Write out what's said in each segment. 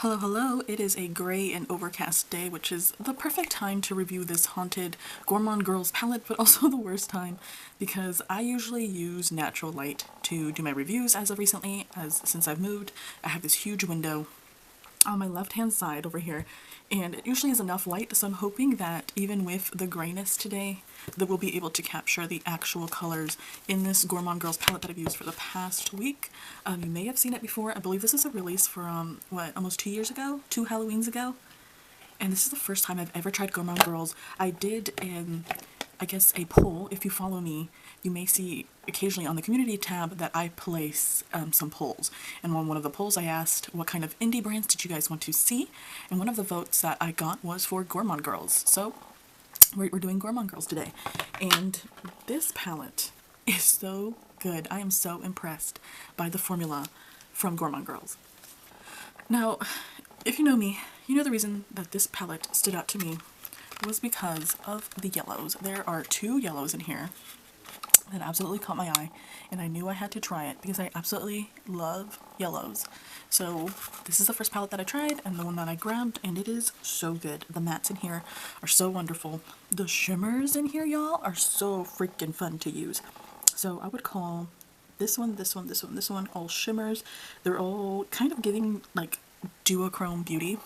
Hello, hello. It is a gray and overcast day, which is the perfect time to review this haunted Gourmande Girls palette, but also the worst time because I usually use natural light to do my reviews as of recently, since I've moved. I have this huge window on my left hand side over here, and it usually is enough light, so I'm hoping that even with the grayness today that we'll be able to capture the actual colors in this Gourmande Girls palette that I've used for the past week. You may have seen it before. I believe this is a release from almost 2 years ago, 2 Halloweens ago, and this is the first time I've ever tried Gourmande Girls. I did I guess a poll. If you follow me, you may see occasionally on the community tab that I place some polls. And on one of the polls I asked what kind of indie brands did you guys want to see, and one of the votes that I got was for Gourmande Girls. So we're doing Gourmande Girls today. And this palette is so good. I am so impressed by the formula from Gourmande Girls. Now, if you know me, you know the reason that this palette stood out to me was because of the yellows. There are 2 yellows in here that absolutely caught my eye, and I knew I had to try it because I absolutely love yellows. So this is the first palette that I tried and the one that I grabbed, and it is so good. The mattes in here are so wonderful. The shimmers in here, y'all, are so freaking fun to use. So I would call this one, this one, this one, this one all shimmers. They're all kind of giving like duochrome beauty.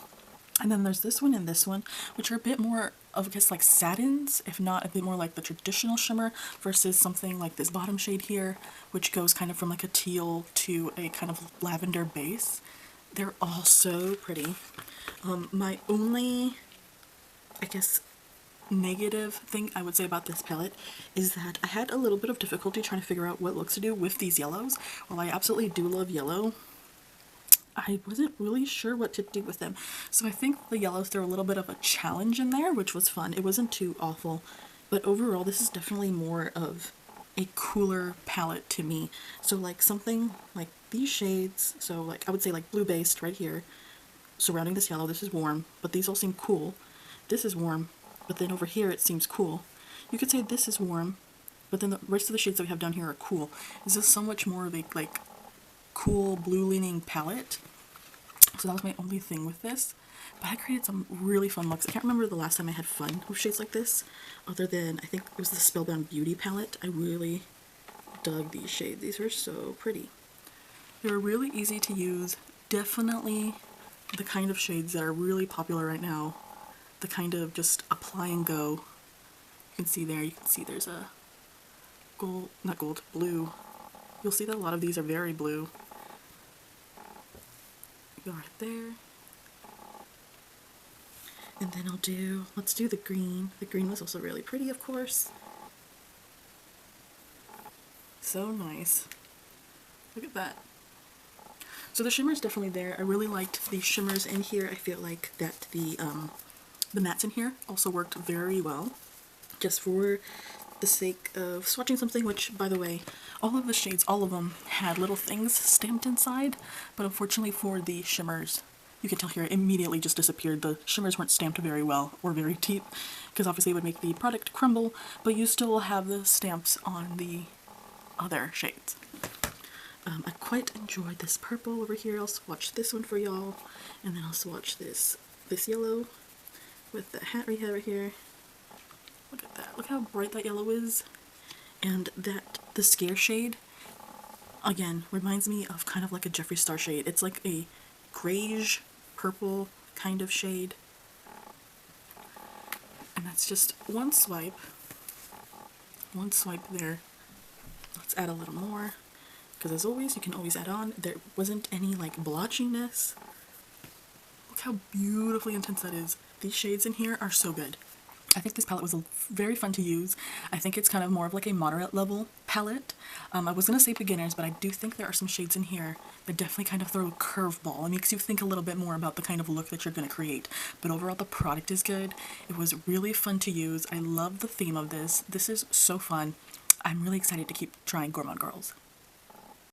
And then there's this one and this one, which are a bit more of, I guess, like satins, if not a bit more like the traditional shimmer, versus something like this bottom shade here, which goes kind of from like a teal to a kind of lavender base. They're all so pretty. My only, I guess, negative thing I would say about this palette is that I had a little bit of difficulty trying to figure out what looks to do with these yellows. While I absolutely do love yellow, I wasn't really sure what to do with them. So I think the yellows threw a little bit of a challenge in there, which was fun. It wasn't too awful, but overall this is definitely more of a cooler palette to me. So like something like these shades, so like I would say like blue based right here, surrounding this yellow, this is warm, but these all seem cool. This is warm, but then over here it seems cool. You could say this is warm, but then the rest of the shades that we have down here are cool. This is so much more of a like cool blue leaning palette. So that was my only thing with this, but I created some really fun looks. I can't remember the last time I had fun with shades like this, other than I think it was the Spellbound Beauty palette. I really dug these shades. These are so pretty. They're really easy to use. Definitely the kind of shades that are really popular right now. The kind of just apply and go. You can see there, you can see there's a gold, not gold, blue. You'll see that a lot of these are very blue. Go right there. And then let's do the green. The green was also really pretty, of course. So nice. Look at that. So the shimmer's definitely there. I really liked the shimmers in here. I feel like that the mattes in here also worked very well. Just for the sake of swatching something, which, by the way, all of the shades, all of them had little things stamped inside, but unfortunately for the shimmers, you can tell here, it immediately just disappeared. The shimmers weren't stamped very well or very deep, because obviously it would make the product crumble, but you still have the stamps on the other shades. I quite enjoyed this purple over here. I'll swatch this one for y'all, and then I'll swatch this yellow with the hat we have right here. Look at that. Look how bright that yellow is. And the scare shade, again, reminds me of kind of like a Jeffree Star shade. It's like a grayish purple kind of shade. And that's just one swipe. One swipe there. Let's add a little more. Because as always, you can always add on. There wasn't any like blotchiness. Look how beautifully intense that is. These shades in here are so good. I think this palette was very fun to use. I think it's kind of more of like a moderate level palette. I was going to say beginners, but I do think there are some shades in here that definitely kind of throw a curveball. It makes you think a little bit more about the kind of look that you're going to create. But overall, the product is good. It was really fun to use. I love the theme of this. This is so fun. I'm really excited to keep trying Gourmande Girls.